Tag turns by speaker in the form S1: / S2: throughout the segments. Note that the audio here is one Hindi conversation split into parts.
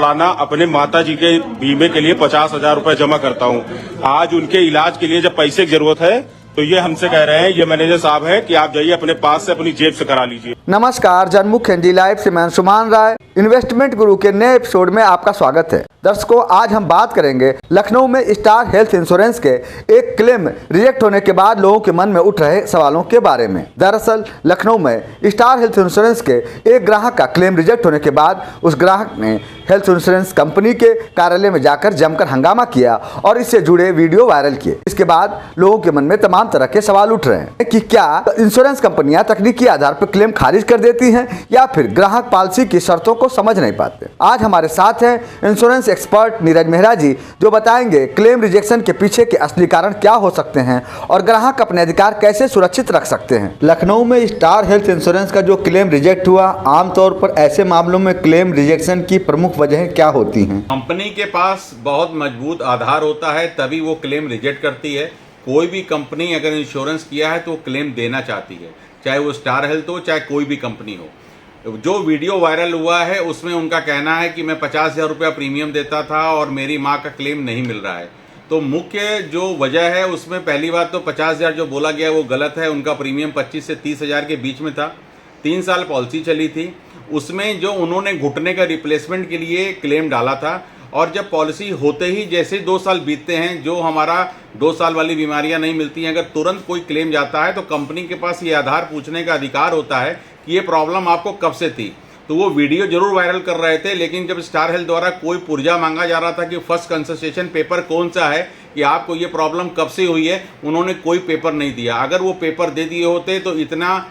S1: सालाना अपने माता जी के बीमे के लिए 50,000 रुपए जमा करता हूँ। आज उनके इलाज के लिए जब पैसे की जरूरत है तो ये हमसे कह रहे हैं, ये मैनेजर साहब है कि आप जाइए अपने पास से अपनी जेब से करा लीजिए।
S2: नमस्कार, जनमुख हिंदी लाइव से मैं अंशुमान राय इन्वेस्टमेंट गुरु के नए एपिसोड में आपका स्वागत है। दर्शकों, आज हम बात करेंगे लखनऊ में स्टार हेल्थ इंश्योरेंस के एक क्लेम रिजेक्ट होने के बाद लोगों के मन में उठ रहे सवालों के बारे में। दरअसल लखनऊ में स्टार हेल्थ इंश्योरेंस के एक ग्राहक का क्लेम रिजेक्ट होने के बाद उस ग्राहक ने हेल्थ इंश्योरेंस कंपनी के कार्यालय में जाकर जमकर हंगामा किया और इससे जुड़े वीडियो वायरल किए। इसके बाद लोगों के मन में तमाम तरह के सवाल उठ रहे हैं कि क्या इंश्योरेंस कंपनियां तकनीकी आधार पर क्लेम खारिज कर देती हैं या फिर ग्राहक पॉलिसी की शर्तों को समझ नहीं पाते। आज हमारे साथ हैं इंश्योरेंस एक्सपर्ट नीरज मेहरा जी, जो बताएंगे क्लेम रिजेक्शन के पीछे के असली कारण क्या हो सकते हैं और ग्राहक अपने अधिकार कैसे सुरक्षित रख सकते हैं। लखनऊ में स्टार हेल्थ इंश्योरेंस का जो क्लेम रिजेक्ट हुआ, आमतौर पर ऐसे मामलों में क्लेम रिजेक्शन की प्रमुख वजहें क्या होती हैं?
S3: कंपनी के पास बहुत मजबूत आधार होता है तभी वो क्लेम रिजेक्ट करती है। कोई भी कंपनी अगर इंश्योरेंस किया है तो क्लेम देना चाहती है, चाहे वो स्टार हेल्थ हो चाहे कोई भी कंपनी हो। जो वीडियो वायरल हुआ है उसमें उनका कहना है कि मैं 50,000 रुपया प्रीमियम देता था और मेरी माँ का क्लेम नहीं मिल रहा है। तो मुख्य जो वजह है उसमें पहली बात तो 50,000 जो बोला गया वो गलत है। उनका प्रीमियम 25 से 30,000 के बीच में था। 3 साल पॉलिसी चली थी, उसमें जो उन्होंने घुटने का रिप्लेसमेंट के लिए क्लेम डाला था और जब पॉलिसी होते ही जैसे 2 साल बीतते हैं, जो हमारा 2 साल वाली बीमारियां नहीं मिलती हैं, अगर तुरंत कोई क्लेम जाता है तो कंपनी के पास ये आधार पूछने का अधिकार होता है कि ये प्रॉब्लम आपको कब से थी। तो वो वीडियो जरूर वायरल कर रहे थे, लेकिन जब स्टार हेल्थ द्वारा कोई पुर्जा मांगा जा रहा था कि फर्स्ट कंसल्टेशन पेपर कौन सा है कि आपको ये प्रॉब्लम कब से हुई है, उन्होंने कोई पेपर नहीं दिया। अगर वो पेपर दे दिए होते तो इतना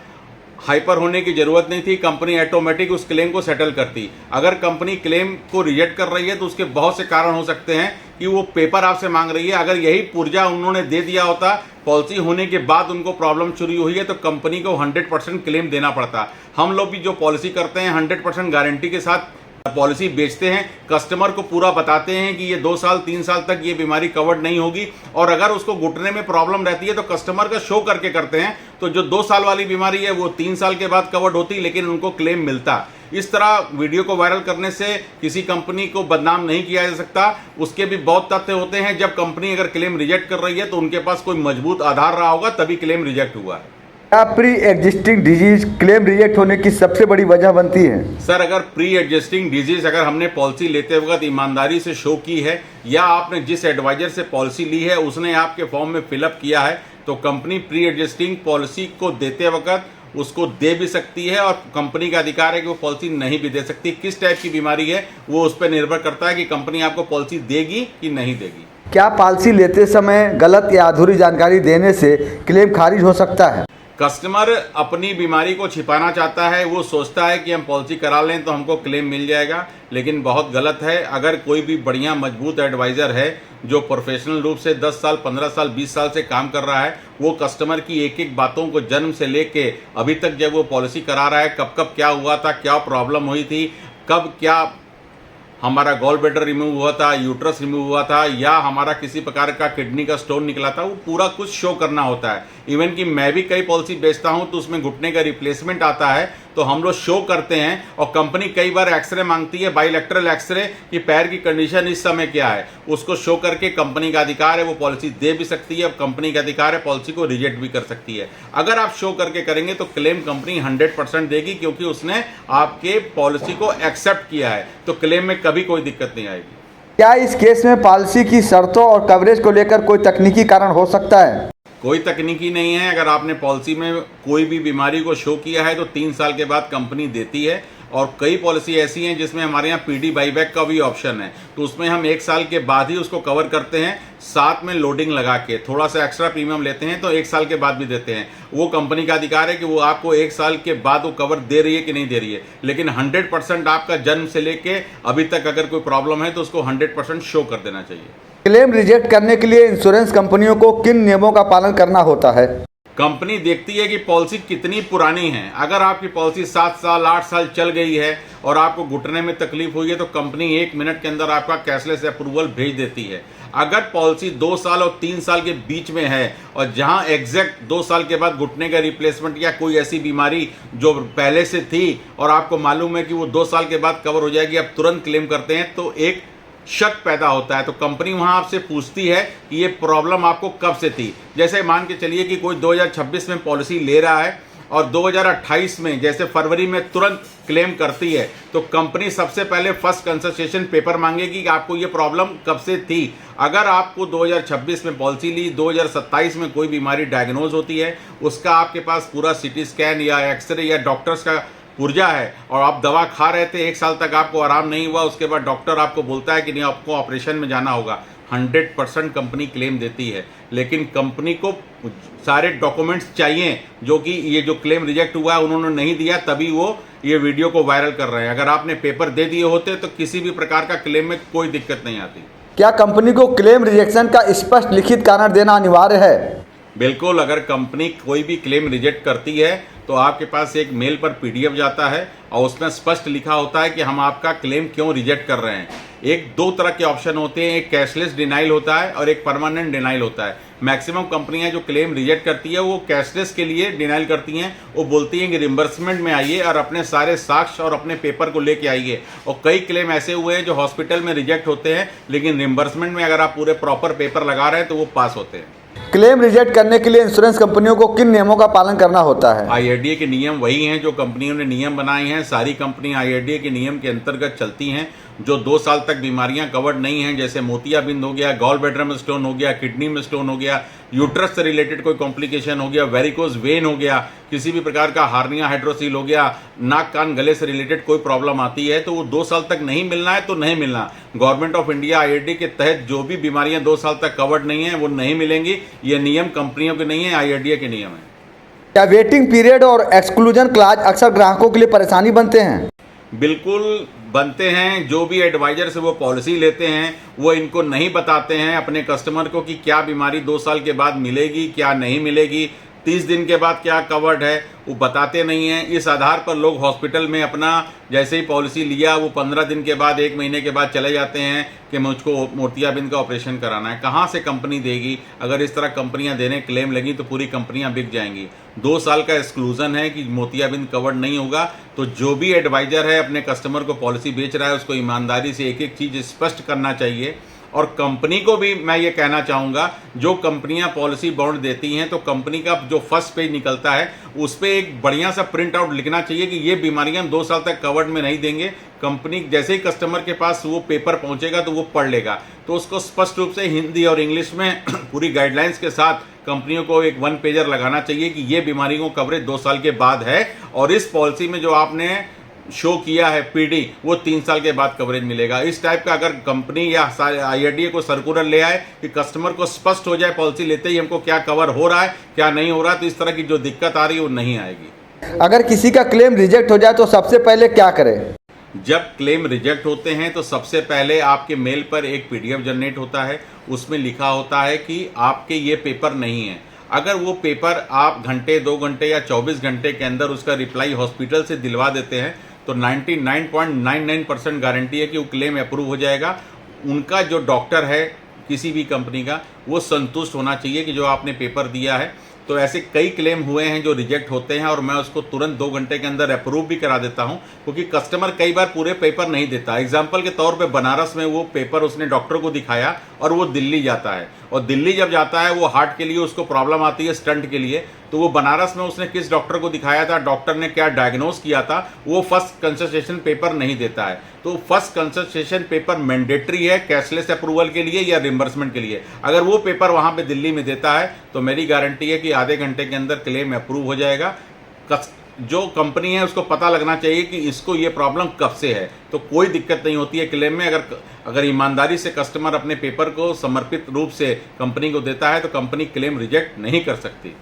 S3: हाइपर होने की जरूरत नहीं थी, कंपनी ऑटोमेटिक उस क्लेम को सेटल करती। अगर कंपनी क्लेम को रिजेक्ट कर रही है तो उसके बहुत से कारण हो सकते हैं कि वो पेपर आपसे मांग रही है। अगर यही पुर्जा उन्होंने दे दिया होता पॉलिसी होने के बाद उनको प्रॉब्लम शुरू हुई है तो कंपनी को 100% क्लेम देना पड़ता। हम लोग भी जो पॉलिसी करते हैं 100% गारंटी के साथ पॉलिसी बेचते हैं, कस्टमर को पूरा बताते हैं कि ये 2 साल 3 साल तक ये बीमारी कवर्ड नहीं होगी, और अगर उसको घुटने में प्रॉब्लम रहती है तो कस्टमर का शो करके करते हैं। तो जो 2 साल वाली बीमारी है वो 3 साल के बाद कवर्ड होती, लेकिन उनको क्लेम मिलता। इस तरह वीडियो को वायरल करने से किसी कंपनी को बदनाम नहीं किया जा सकता। उसके भी बहुत तथ्य होते हैं। जब कंपनी अगर क्लेम रिजेक्ट कर रही है तो उनके पास कोई मजबूत आधार रहा होगा तभी क्लेम रिजेक्ट हुआ है।
S2: क्या pre existing disease claim reject होने की सबसे बड़ी वजह बनती है?
S3: सर, अगर प्री एग्जिस्टिंग डिजीज अगर हमने पॉलिसी लेते वक्त ईमानदारी से शो की है या आपने जिस एडवाइजर से पॉलिसी ली है उसने आपके फॉर्म में फिलअप किया है तो कंपनी प्री एग्जिस्टिंग पॉलिसी को देते वक्त उसको दे भी सकती है, और कंपनी का अधिकार है कि वो पॉलिसी नहीं भी दे सकती। किस टाइप की बीमारी है वो उस पर निर्भर करता है कि कंपनी आपको पॉलिसी देगी कि नहीं देगी।
S2: क्या पॉलिसी लेते समय गलत या अधूरी जानकारी देने से क्लेम खारिज हो सकता है?
S3: कस्टमर अपनी बीमारी को छिपाना चाहता है, वो सोचता है कि हम पॉलिसी करा लें तो हमको क्लेम मिल जाएगा, लेकिन बहुत गलत है। अगर कोई भी बढ़िया मजबूत एडवाइज़र है जो प्रोफेशनल रूप से 10 साल 15 साल 20 साल से काम कर रहा है, वो कस्टमर की एक एक बातों को जन्म से लेके अभी तक जब वो पॉलिसी करा रहा है, कब कब क्या हुआ था, क्या प्रॉब्लम हुई थी, कब क्या हमारा गॉल ब्लैडर रिमूव हुआ था, यूट्रस रिमूव हुआ था, या हमारा किसी प्रकार का किडनी का स्टोन निकला था, वो पूरा कुछ शो करना होता है। इवन कि मैं भी कई पॉलिसी बेचता हूं तो उसमें घुटने का रिप्लेसमेंट आता है तो हम लोग शो करते हैं, और कंपनी कई बार एक्सरे मांगती है, बाइलेटरल एक्सरे, कि पैर की कंडीशन इस समय क्या है, उसको शो करके कंपनी का अधिकार है वो पॉलिसी दे भी सकती है, कंपनी का अधिकार है पॉलिसी को रिजेक्ट भी कर सकती है। अगर आप शो करके करेंगे तो क्लेम कंपनी 100% देगी, क्योंकि उसने आपके पॉलिसी को एक्सेप्ट किया है, तो क्लेम में कभी कोई दिक्कत नहीं आएगी।
S2: क्या इस केस में पॉलिसी की शर्तों और कवरेज को लेकर कोई तकनीकी कारण हो सकता है?
S3: कोई तकनीकी नहीं है। अगर आपने पॉलिसी में कोई भी बीमारी को शो किया है तो 3 साल के बाद कंपनी देती है, और कई पॉलिसी ऐसी हैं जिसमें हमारे यहाँ पीडी बाईबैक का भी ऑप्शन है, तो उसमें हम 1 साल के बाद ही उसको कवर करते हैं, साथ में लोडिंग लगा के थोड़ा सा एक्स्ट्रा प्रीमियम लेते हैं तो 1 साल के बाद भी देते हैं। वो कंपनी का अधिकार है कि वो आपको 1 साल के बाद वो कवर दे रही है कि नहीं दे रही है, लेकिन 100% आपका जन्म से लेके अभी तक अगर कोई प्रॉब्लम है तो उसको 100% शो कर देना चाहिए।
S2: क्लेम रिजेक्ट करने के लिए इंश्योरेंस कंपनियों को किन नियमों का पालन करना होता है?
S3: कंपनी देखती है कि पॉलिसी कितनी पुरानी है। अगर आपकी पॉलिसी 7 साल 8 साल चल गई है और आपको घुटने में तकलीफ हुई है तो कंपनी 1 मिनट के अंदर आपका कैशलेस अप्रूवल भेज देती है। अगर पॉलिसी 2 साल और 3 साल के बीच में है और जहां एग्जैक्ट 2 साल के बाद घुटने का रिप्लेसमेंट या कोई ऐसी बीमारी जो पहले से थी और आपको मालूम है कि वो 2 साल के बाद कवर हो जाएगी, आप तुरंत क्लेम करते हैं तो एक शक पैदा होता है। तो कंपनी वहां आपसे पूछती है कि ये प्रॉब्लम आपको कब से थी। जैसे मान के चलिए कि कोई 2026 में पॉलिसी ले रहा है और 2028 में जैसे फरवरी में तुरंत क्लेम करती है तो कंपनी सबसे पहले फर्स्ट कंसल्टेशन पेपर मांगेगी कि आपको ये प्रॉब्लम कब से थी। अगर आपको 2026 में पॉलिसी ली, 2027 में कोई बीमारी डायग्नोज होती है, उसका आपके पास पूरा सीटी स्कैन या एक्सरे या डॉक्टर्स का पुर्जा है और आप दवा खा रहे थे, 1 साल तक आपको आराम नहीं हुआ, उसके बाद डॉक्टर आपको बोलता है कि नहीं आपको ऑपरेशन में जाना होगा, 100% कंपनी क्लेम देती है। लेकिन कंपनी को सारे डॉक्यूमेंट्स चाहिए जो कि ये जो क्लेम रिजेक्ट हुआ है उन्होंने नहीं दिया, तभी वो ये वीडियो को वायरल कर रहे हैं। अगर आपने पेपर दे दिए होते तो किसी भी प्रकार का क्लेम में कोई दिक्कत नहीं आती।
S2: क्या कंपनी को क्लेम रिजेक्शन का स्पष्ट लिखित कारण देना अनिवार्य है?
S3: बिल्कुल, अगर कंपनी कोई भी क्लेम रिजेक्ट करती है तो आपके पास एक मेल पर PDF जाता है और उसमें स्पष्ट लिखा होता है कि हम आपका क्लेम क्यों रिजेक्ट कर रहे हैं। एक 2 तरह के ऑप्शन होते हैं, एक कैशलेस डिनाइल होता है और एक परमानेंट डिनाइल होता है। मैक्सिमम कंपनियां जो क्लेम रिजेक्ट करती है वो कैशलेस के लिए डिनाइल करती हैं। वो बोलती हैं कि रिम्बर्समेंट में आइए और अपने सारे साक्ष्य और अपने पेपर को लेके आइए। और कई क्लेम ऐसे हुए हैं जो हॉस्पिटल में रिजेक्ट होते हैं लेकिन रिम्बर्समेंट में अगर आप पूरे प्रॉपर पेपर लगा रहे हैं तो वो पास होते हैं।
S2: क्लेम रिजेक्ट करने के लिए इंश्योरेंस कंपनियों को किन नियमों का पालन करना होता है?
S3: IRDA के नियम वही हैं जो कंपनियों ने नियम बनाए हैं। सारी कंपनी IRDA के नियम के अंतर्गत चलती हैं। जो 2 साल तक बीमारियां कवर्ड नहीं हैं, जैसे मोतियाबिंद हो गया, गॉल ब्लैडर में स्टोन हो गया, किडनी में स्टोन हो गया, यूट्रस से रिलेटेड कोई कॉम्प्लिकेशन हो गया, वेरिकोज वेन हो गया, किसी भी प्रकार का हार्निया हाइड्रोसील हो गया, नाक कान गले से रिलेटेड कोई प्रॉब्लम आती है तो वो 2 साल तक नहीं मिलना है तो नहीं मिलना। गवर्नमेंट ऑफ इंडिया IRDA के तहत जो भी बीमारियां 2 साल तक कवर्ड नहीं है वो नहीं मिलेंगी। ये नियम कंपनियों के नहीं है, IRDA के नियम है।
S2: क्या वेटिंग पीरियड और एक्सक्लूजन क्लॉज अक्सर ग्राहकों के लिए परेशानी बनते हैं?
S3: बिल्कुल बनते हैं। जो भी एडवाइजर से वो पॉलिसी लेते हैं वो इनको नहीं बताते हैं अपने कस्टमर को कि क्या बीमारी 2 साल के बाद मिलेगी, क्या नहीं मिलेगी, 30 दिन के बाद क्या कवर्ड है, वो बताते नहीं हैं। इस आधार पर लोग हॉस्पिटल में अपना जैसे ही पॉलिसी लिया वो 15 दिन के बाद 1 महीने के बाद चले जाते हैं कि मुझको मोतियाबिंद का ऑपरेशन कराना है। कहाँ से कंपनी देगी? अगर इस तरह कंपनियां देने क्लेम लगी तो पूरी कंपनियां बिक जाएंगी। 2 साल का एक्सक्लूजन है कि मोतियाबिंद कवर्ड नहीं होगा। तो जो भी एडवाइजर है अपने कस्टमर को पॉलिसी बेच रहा है उसको ईमानदारी से एक एक चीज स्पष्ट करना चाहिए। और कंपनी को भी मैं ये कहना चाहूँगा, जो कंपनियां पॉलिसी बॉन्ड देती हैं तो कंपनी का जो फर्स्ट पेज निकलता है उस पर एक बढ़िया सा प्रिंट आउट लिखना चाहिए कि ये बीमारियां 2 साल तक कवर्ड में नहीं देंगे। कंपनी जैसे ही कस्टमर के पास वो पेपर पहुंचेगा तो वो पढ़ लेगा, तो उसको स्पष्ट रूप से हिंदी और इंग्लिश में पूरी गाइडलाइंस के साथ कंपनियों को एक 1 पेजर लगाना चाहिए कि ये बीमारियों को कवरेज 2 साल के बाद है और इस पॉलिसी में जो आपने शो किया है PD वो 3 साल के बाद कवरेज मिलेगा। इस टाइप का अगर कंपनी या IRDA को सर्कुलर ले आए कि कस्टमर को स्पष्ट हो जाए पॉलिसी लेते ही हमको क्या कवर हो रहा है क्या नहीं हो रहा है, तो इस तरह की जो दिक्कत आ रही है वो नहीं आएगी।
S2: अगर किसी का क्लेम रिजेक्ट हो जाए तो सबसे पहले क्या करें?
S3: जब क्लेम रिजेक्ट होते हैं तो सबसे पहले आपके मेल पर एक PDF जनरेट होता है, उसमें लिखा होता है कि आपके ये पेपर नहीं है। अगर वो पेपर आप घंटे 2 घंटे या 24 घंटे के अंदर उसका रिप्लाई हॉस्पिटल से दिलवा देते हैं तो 99.99% गारंटी है कि वो क्लेम अप्रूव हो जाएगा। उनका जो डॉक्टर है किसी भी कंपनी का वो संतुष्ट होना चाहिए कि जो आपने पेपर दिया है। तो ऐसे कई क्लेम हुए हैं जो रिजेक्ट होते हैं और मैं उसको तुरंत 2 घंटे के अंदर अप्रूव भी करा देता हूं, क्योंकि कस्टमर कई बार पूरे पेपर नहीं देता। एग्जाम्पल के तौर पे बनारस में वो पेपर उसने डॉक्टर को दिखाया और वो दिल्ली जाता है, और दिल्ली जब जाता है वो हार्ट के लिए उसको प्रॉब्लम आती है स्टंट के लिए, तो वो बनारस में उसने किस डॉक्टर को दिखाया था, डॉक्टर ने क्या डायग्नोज किया था, वो फर्स्ट कंसल्टेशन पेपर नहीं देता है। तो फर्स्ट कंसल्टेशन पेपर मैंडेटरी है कैशलेस अप्रूवल के लिए या रिम्बर्समेंट के लिए। अगर वो पेपर वहां पे दिल्ली में देता है तो मेरी गारंटी है कि आधे घंटे के अंदर क्लेम अप्रूव हो जाएगा। जो कंपनी है उसको पता लगना चाहिए कि इसको ये प्रॉब्लम कब से है, तो कोई दिक्कत नहीं होती है क्लेम में। अगर ईमानदारी से कस्टमर अपने पेपर को समर्पित रूप से कंपनी को देता है तो कंपनी क्लेम रिजेक्ट नहीं कर सकती।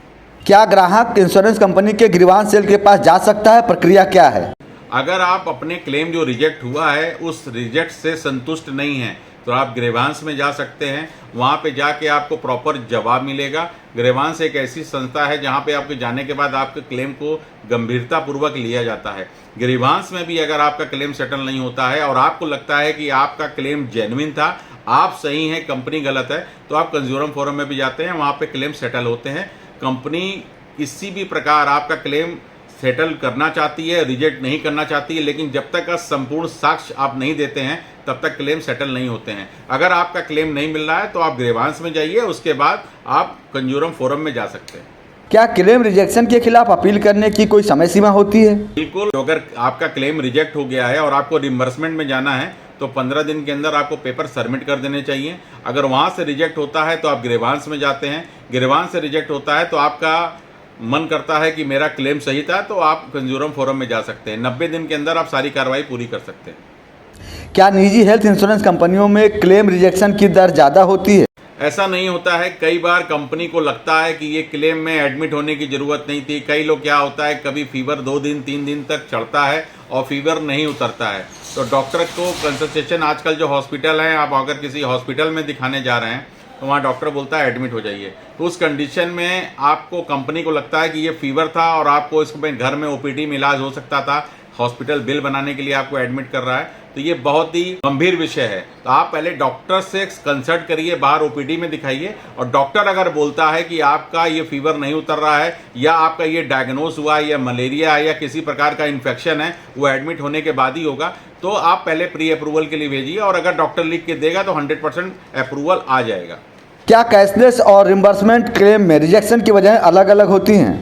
S2: क्या ग्राहक इंश्योरेंस कंपनी के ग्रीवांस सेल के पास जा सकता है? प्रक्रिया क्या है?
S3: अगर आप अपने क्लेम जो रिजेक्ट हुआ है उस रिजेक्ट से संतुष्ट नहीं हैं तो आप ग्रीवांस में जा सकते हैं। वहाँ पे जाके आपको प्रॉपर जवाब मिलेगा। ग्रीवांस एक ऐसी संस्था है जहाँ पे आपके जाने के बाद आपके क्लेम को गंभीरतापूर्वक लिया जाता है। ग्रीवांस में भी अगर आपका क्लेम सेटल नहीं होता है और आपको लगता है कि आपका क्लेम जेन्युइन था, आप सही हैं, कंपनी गलत है, तो आप कंज्यूमर फोरम में भी जाते हैं, वहाँ पे क्लेम सेटल होते हैं। कंपनी किसी भी प्रकार आपका क्लेम सेटल करना चाहती है, रिजेक्ट नहीं करना चाहती है, लेकिन जब तक का संपूर्ण साक्ष्य आप नहीं देते हैं तब तक क्लेम सेटल नहीं होते हैं। अगर आपका क्लेम नहीं मिल रहा है तो आप ग्रीवांस में जाइए, उसके बाद आप कंज्यूमर फोरम में जा सकते हैं।
S2: क्या क्लेम रिजेक्शन के खिलाफ अपील करने की कोई समय सीमा होती है?
S3: बिल्कुल, अगर आपका क्लेम रिजेक्ट हो गया है और आपको रिम्बर्समेंट में जाना है तो 15 दिन के अंदर आपको पेपर सबमिट कर देने चाहिए। अगर वहाँ से रिजेक्ट होता है तो आप ग्रीवांस में जाते हैं, ग्रीवांस से रिजेक्ट होता है तो आपका मन करता है कि मेरा क्लेम सही था, तो आप कंज्यूमर फोरम में जा सकते हैं। 90 दिन के अंदर आप सारी कार्रवाई पूरी कर सकते हैं।
S2: क्या निजी हेल्थ इंश्योरेंस कंपनियों में क्लेम रिजेक्शन की दर ज़्यादा होती है?
S3: ऐसा नहीं होता है। कई बार कंपनी को लगता है कि ये क्लेम में एडमिट होने की जरूरत नहीं थी। कई लोग क्या होता है, कभी फीवर 2 दिन 3 दिन तक चढ़ता है और फीवर नहीं उतरता है, तो डॉक्टर को कंसल्टेशन, आजकल जो हॉस्पिटल हैं, आप अगर किसी हॉस्पिटल में दिखाने जा रहे हैं तो वहाँ डॉक्टर बोलता है एडमिट हो जाइए। तो उस कंडीशन में आपको, कंपनी को लगता है कि ये फीवर था और आपको इसमें घर में ओपीडी में इलाज हो सकता था, हॉस्पिटल बिल बनाने के लिए आपको एडमिट कर रहा है, तो ये बहुत ही गंभीर विषय है। तो आप पहले डॉक्टर से कंसल्ट करिए, बाहर ओपीडी में दिखाइए, और डॉक्टर अगर बोलता है कि आपका ये फीवर नहीं उतर रहा है या आपका ये डायग्नोस हुआ है या मलेरिया है या किसी प्रकार का इन्फेक्शन है, वो एडमिट होने के बाद ही होगा, तो आप पहले प्री अप्रूवल के लिए भेजिए, और अगर डॉक्टर लिख के देगा तो 100% अप्रूवल आ जाएगा।
S2: क्या कैशलेस और रिम्बर्समेंट क्लेम में रिजेक्शन की वजह अलग अलग होती हैं?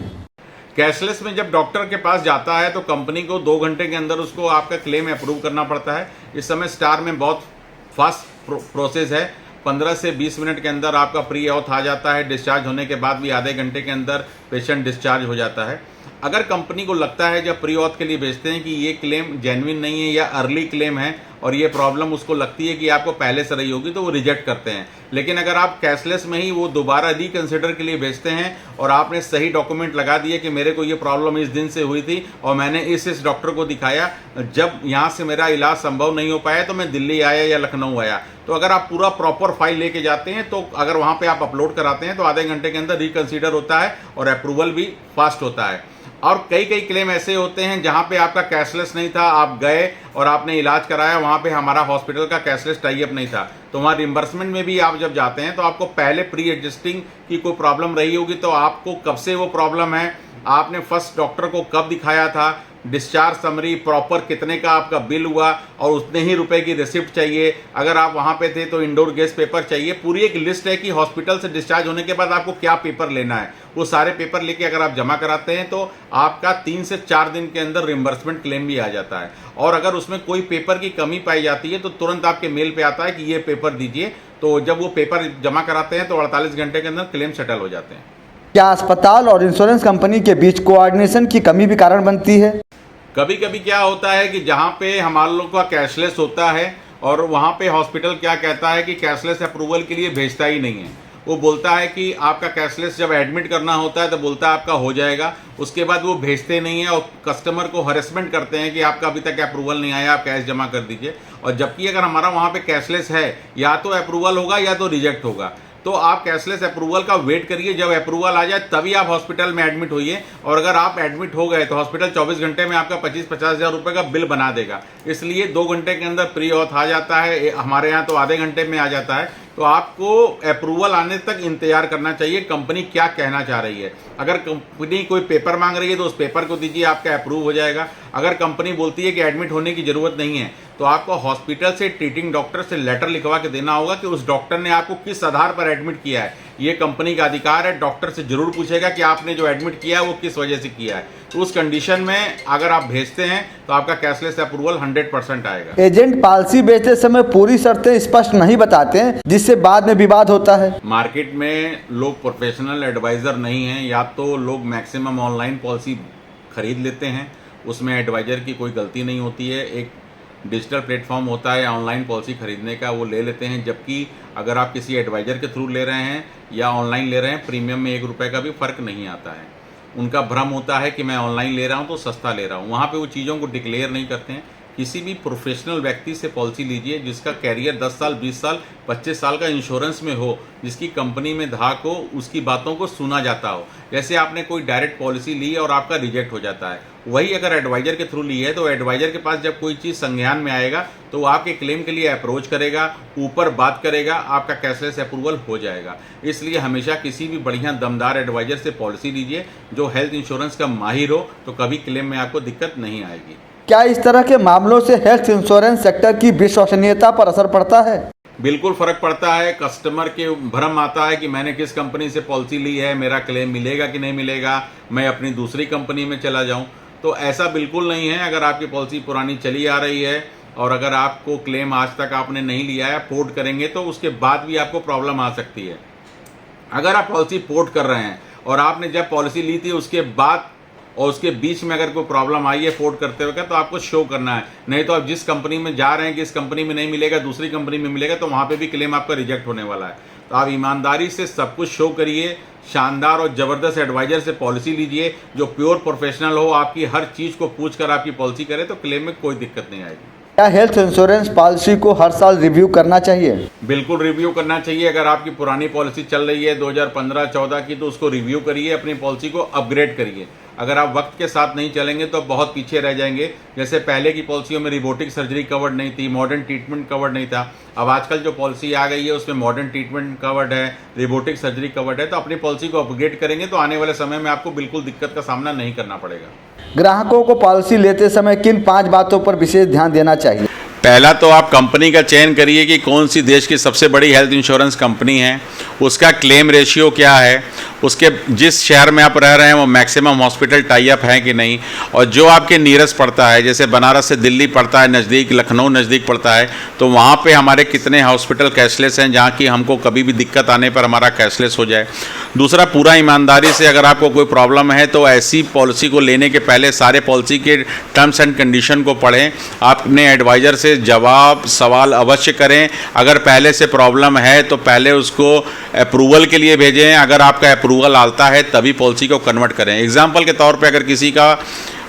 S3: कैशलेस में जब डॉक्टर के पास जाता है तो कंपनी को 2 घंटे के अंदर उसको आपका क्लेम अप्रूव करना पड़ता है। इस समय स्टार में बहुत फास्ट प्रोसेस है, 15 से 20 मिनट के अंदर आपका प्री ऑथ आ जाता है। डिस्चार्ज होने के बाद भी आधे घंटे के अंदर पेशेंट डिस्चार्ज हो जाता है। अगर कंपनी को लगता है जब प्री ऑथ के लिए भेजते हैं कि ये क्लेम जेन्युइन नहीं है या अर्ली क्लेम है और ये प्रॉब्लम उसको लगती है कि आपको पहले से रही होगी, तो वो रिजेक्ट करते हैं। लेकिन अगर आप कैशलेस में ही वो दोबारा रिकंसिडर के लिए भेजते हैं और आपने सही डॉक्यूमेंट लगा दिए कि मेरे को ये प्रॉब्लम इस दिन से हुई थी और मैंने इस डॉक्टर को दिखाया, जब यहाँ से मेरा इलाज संभव नहीं हो पाया तो मैं दिल्ली आया या लखनऊ आया, तो अगर आप पूरा प्रॉपर फाइल लेके जाते हैं तो अगर वहाँ पे आप अपलोड कराते हैं तो आधे घंटे के अंदर रिकंसिडर होता है और अप्रूवल भी फास्ट होता है। और कई क्लेम ऐसे होते हैं जहां पे आपका कैशलेस नहीं था, आप गए और आपने इलाज कराया, वहां पे हमारा हॉस्पिटल का कैशलेस टाई अप नहीं था, तो वहां रिम्बर्समेंट में भी आप जब जाते हैं तो आपको पहले प्री एडजस्टिंग की कोई प्रॉब्लम रही होगी, तो आपको कब से वो प्रॉब्लम है, आपने फर्स्ट डॉक्टर को कब दिखाया था, डिस्चार्ज समरी प्रॉपर कितने का आपका बिल हुआ और उतने ही रुपए की रिसिप्ट चाहिए, अगर आप वहां पे थे तो इंडोर गैस पेपर चाहिए। पूरी एक लिस्ट है कि हॉस्पिटल से डिस्चार्ज होने के बाद आपको क्या पेपर लेना है। वो सारे पेपर लेके अगर आप जमा कराते हैं तो आपका 3 से 4 दिन के अंदर रिम्बर्समेंट क्लेम भी आ जाता है। और अगर उसमें कोई पेपर की कमी पाई जाती है तो तुरंत आपके मेल पे आता है कि ये पेपर दीजिए, तो जब वो पेपर जमा कराते हैं तो 48 घंटे के अंदर क्लेम सेटल हो जाते हैं।
S2: क्या अस्पताल और इंश्योरेंस कंपनी के बीच कोऑर्डिनेशन की कमी भी कारण बनती है?
S3: कभी कभी क्या होता है कि जहां पे हमारे लोग का कैशलेस होता है और वहां पे हॉस्पिटल क्या कहता है कि कैशलेस अप्रूवल के लिए भेजता ही नहीं है। वो बोलता है कि आपका कैशलेस जब एडमिट करना होता है तो बोलता है आपका हो जाएगा, उसके बाद वो भेजते नहीं है और कस्टमर को हरेसमेंट करते हैं कि आपका अभी तक अप्रूवल नहीं आया, आप कैश जमा कर दीजिए। और जबकि अगर हमारा वहाँ पे कैशलेस है, या तो अप्रूवल होगा या तो रिजेक्ट होगा, तो आप कैशलेस अप्रूवल का वेट करिए, जब अप्रूवल आ जाए तभी आप हॉस्पिटल में एडमिट होइए। और अगर आप एडमिट हो गए तो हॉस्पिटल 24 घंटे में आपका 25-50 हज़ार रुपये का बिल बना देगा। इसलिए 2 घंटे के अंदर प्री ऑथ आ जाता है, हमारे यहाँ तो आधे घंटे में आ जाता है। तो आपको अप्रूवल आने तक इंतजार करना चाहिए कंपनी क्या कहना चाह रही है। अगर कंपनी कोई पेपर मांग रही है तो उस पेपर को दीजिए, आपका अप्रूव हो जाएगा। अगर कंपनी बोलती है कि एडमिट होने की जरूरत नहीं है तो आपको हॉस्पिटल से ट्रीटिंग डॉक्टर से लेटर लिखवा के देना होगा कि उस डॉक्टर ने आपको किस आधार पर एडमिट किया है। ये कंपनी का अधिकार है, डॉक्टर से जरूर पूछेगा कि आपने जो एडमिट किया है वो किस वजह से किया है। तो उस कंडीशन में अगर आप भेजते हैं तो आपका कैशलेस अप्रूवल 100% आएगा।
S2: एजेंट पॉलिसी बेचते समय पूरी शर्तें स्पष्ट नहीं बताते हैं, जिससे बाद में विवाद होता है।
S3: मार्केट में लोग प्रोफेशनल एडवाइजर नहीं हैं, या तो लोग मैक्सिमम ऑनलाइन पॉलिसी खरीद लेते हैं, उसमें एडवाइजर की कोई गलती नहीं होती है। एक डिजिटल प्लेटफॉर्म होता है ऑनलाइन पॉलिसी खरीदने का, वो ले लेते हैं। जबकि अगर आप किसी एडवाइजर के थ्रू ले रहे हैं या ऑनलाइन ले रहे हैं, प्रीमियम में 1 रुपये का भी फर्क नहीं आता है। उनका भ्रम होता है कि मैं ऑनलाइन ले रहा हूं तो सस्ता ले रहा हूं, वहां पे वो चीज़ों को डिक्लेयर नहीं करते हैं। किसी भी प्रोफेशनल व्यक्ति से पॉलिसी लीजिए जिसका कैरियर 10 साल, 20 साल, 25 साल का इंश्योरेंस में हो, जिसकी कंपनी में धाक हो, उसकी बातों को सुना जाता हो। जैसे आपने कोई डायरेक्ट पॉलिसी ली और आपका रिजेक्ट हो जाता है, वही अगर एडवाइजर के थ्रू ली है तो एडवाइजर के पास जब कोई चीज़ संज्ञान में आएगा तो वो आपके क्लेम के लिए अप्रोच करेगा, ऊपर बात करेगा, आपका कैशलेस अप्रूवल हो जाएगा। इसलिए हमेशा किसी भी बढ़िया दमदार एडवाइजर से पॉलिसी लीजिए जो हेल्थ इंश्योरेंस का माहिर हो, तो कभी क्लेम में आपको दिक्कत नहीं आएगी।
S2: क्या इस तरह के मामलों से हेल्थ इंश्योरेंस सेक्टर की विश्वसनीयता पर असर पड़ता है?
S3: बिल्कुल फर्क पड़ता है। कस्टमर के भ्रम आता है कि मैंने किस कंपनी से पॉलिसी ली है, मेरा क्लेम मिलेगा कि नहीं मिलेगा, मैं अपनी दूसरी कंपनी में चला जाऊं। तो ऐसा बिल्कुल नहीं है। अगर आपकी पॉलिसी पुरानी चली आ रही है और अगर आपको क्लेम आज तक आपने नहीं लिया है, पोर्ट करेंगे तो उसके बाद भी आपको प्रॉब्लम आ सकती है। अगर आप पॉलिसी पोर्ट कर रहे हैं और आपने जब पॉलिसी ली थी उसके बाद और उसके बीच में अगर कोई प्रॉब्लम आई है पोर्ट करते हुए तो आपको शो करना है। नहीं तो आप जिस कंपनी में जा रहे हैं कि इस कंपनी में नहीं मिलेगा, दूसरी कंपनी में मिलेगा, तो वहाँ पे भी क्लेम आपका रिजेक्ट होने वाला है। तो आप ईमानदारी से सब कुछ शो करिए, शानदार और ज़बरदस्त एडवाइजर से पॉलिसी लीजिए जो प्योर प्रोफेशनल हो, आपकी हर चीज़ को पूछ कर आपकी पॉलिसी करे, तो क्लेम में कोई दिक्कत नहीं आएगी।
S2: क्या हेल्थ इंश्योरेंस पॉलिसी को हर साल रिव्यू करना चाहिए?
S3: बिल्कुल रिव्यू करना चाहिए। अगर आपकी पुरानी पॉलिसी चल रही है 2015-14 की, तो उसको रिव्यू करिए, अपनी पॉलिसी को अपग्रेड करिए। अगर आप वक्त के साथ नहीं चलेंगे तो बहुत पीछे रह जाएंगे। जैसे पहले की पॉलिसियों में रिबोटिक सर्जरी कवर्ड नहीं थी, मॉडर्न ट्रीटमेंट कवर्ड नहीं था। अब आजकल जो पॉलिसी आ गई है उसमें मॉडर्न ट्रीटमेंट कवर्ड है, रिबोटिक सर्जरी कवर्ड है। तो अपनी पॉलिसी को अपग्रेड करेंगे तो आने वाले समय में आपको बिल्कुल दिक्कत का सामना नहीं करना पड़ेगा।
S2: ग्राहकों को पॉलिसी लेते समय किन 5 बातों पर विशेष ध्यान देना चाहिए?
S3: पहला तो आप कंपनी का चयन करिए कि कौन सी देश की सबसे बड़ी हेल्थ इंश्योरेंस कंपनी है, उसका क्लेम रेशियो क्या है, उसके जिस शहर में आप रह रहे हैं वो मैक्सिमम हॉस्पिटल टाई अप है कि नहीं, और जो आपके नियरेस्ट पड़ता है, जैसे बनारस से दिल्ली पड़ता है नज़दीक, लखनऊ नज़दीक पड़ता है, तो वहाँ पे हमारे कितने हॉस्पिटल कैशलेस हैं जहाँ की हमको कभी भी दिक्कत आने पर हमारा कैशलेस हो जाए। दूसरा, पूरा ईमानदारी से अगर आपको कोई प्रॉब्लम है तो ऐसी पॉलिसी को लेने के पहले सारे पॉलिसी के टर्म्स एंड कंडीशन को पढ़ें, अपने एडवाइज़र से जवाब सवाल अवश्य करें। अगर पहले से प्रॉब्लम है तो पहले उसको अप्रूवल के लिए भेजें, अगर आपका अप्रूवल आता है तभी पॉलिसी को कन्वर्ट करें। एग्जाम्पल के तौर पे अगर किसी का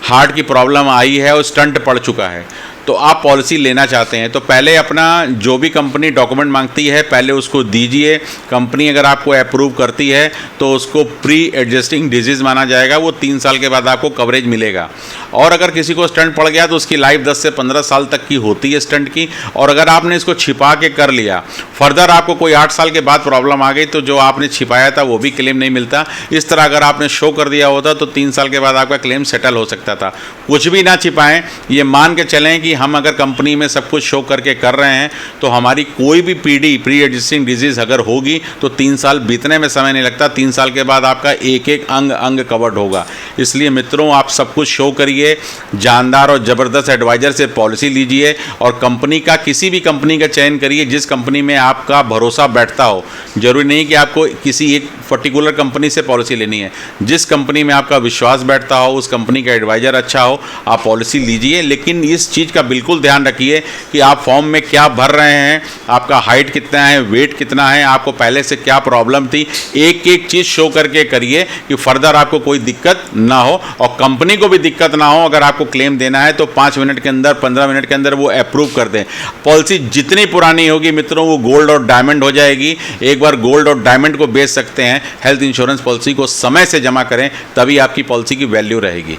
S3: हार्ट की प्रॉब्लम आई है और स्टंट पड़ चुका है तो आप पॉलिसी लेना चाहते हैं तो पहले अपना जो भी कंपनी डॉक्यूमेंट मांगती है पहले उसको दीजिए। कंपनी अगर आपको अप्रूव करती है तो उसको प्री एग्जिस्टिंग डिजीज़ माना जाएगा, वो 3 साल के बाद आपको कवरेज मिलेगा। और अगर किसी को स्टंट पड़ गया तो उसकी लाइफ 10 से 15 साल तक की होती है स्टंट की, और अगर आपने इसको छिपा के कर लिया, फर्दर आपको कोई 8 साल के बाद प्रॉब्लम आ गई तो जो आपने छिपाया था वो भी क्लेम नहीं मिलता। इस तरह अगर आपने शो कर दिया होता तो 3 साल के बाद आपका क्लेम सेटल हो सकता था। कुछ भी ना छिपाएं, ये मान के चलें कि हम अगर कंपनी में सब कुछ शो करके कर रहे हैं तो हमारी कोई भी पीडी प्री एग्जिस्टिंग डिजीज़ अगर होगी तो 3 साल बीतने में समय नहीं लगता, 3 साल के बाद आपका एक एक अंग कवर्ड होगा। इसलिए मित्रों, आप सब कुछ शो करिए, जानदार और ज़बरदस्त एडवाइज़र से पॉलिसी लीजिए और कंपनी का किसी भी कंपनी का चयन करिए जिस कंपनी में आपका भरोसा बैठता हो। जरूरी नहीं कि आपको किसी एक पर्टिकुलर कंपनी से पॉलिसी लेनी है, जिस कंपनी में आपका विश्वास बैठता हो, उस कंपनी का एडवाइज़र अच्छा हो, आप पॉलिसी लीजिए। लेकिन इस चीज़ का बिल्कुल ध्यान रखिए कि आप फॉर्म में क्या भर रहे हैं, आपका हाइट कितना है, वेट कितना है, आपको पहले से क्या प्रॉब्लम थी, एक एक चीज़ शो करके करिए कि फर्दर आपको कोई दिक्कत ना हो और कंपनी को भी दिक्कत ना हो। अगर आपको क्लेम देना है तो 5 मिनट के अंदर, 15 मिनट के अंदर वो अप्रूव कर दें। पॉलिसी जितनी पुरानी होगी मित्रों वो गोल्ड और डायमंड हो जाएगी। एक बार गोल्ड और डायमंड को बेच सकते हैं। हेल्थ इंश्योरेंस पॉलिसी को समय से जमा करें, तभी आपकी पॉलिसी की वैल्यू रहेगी।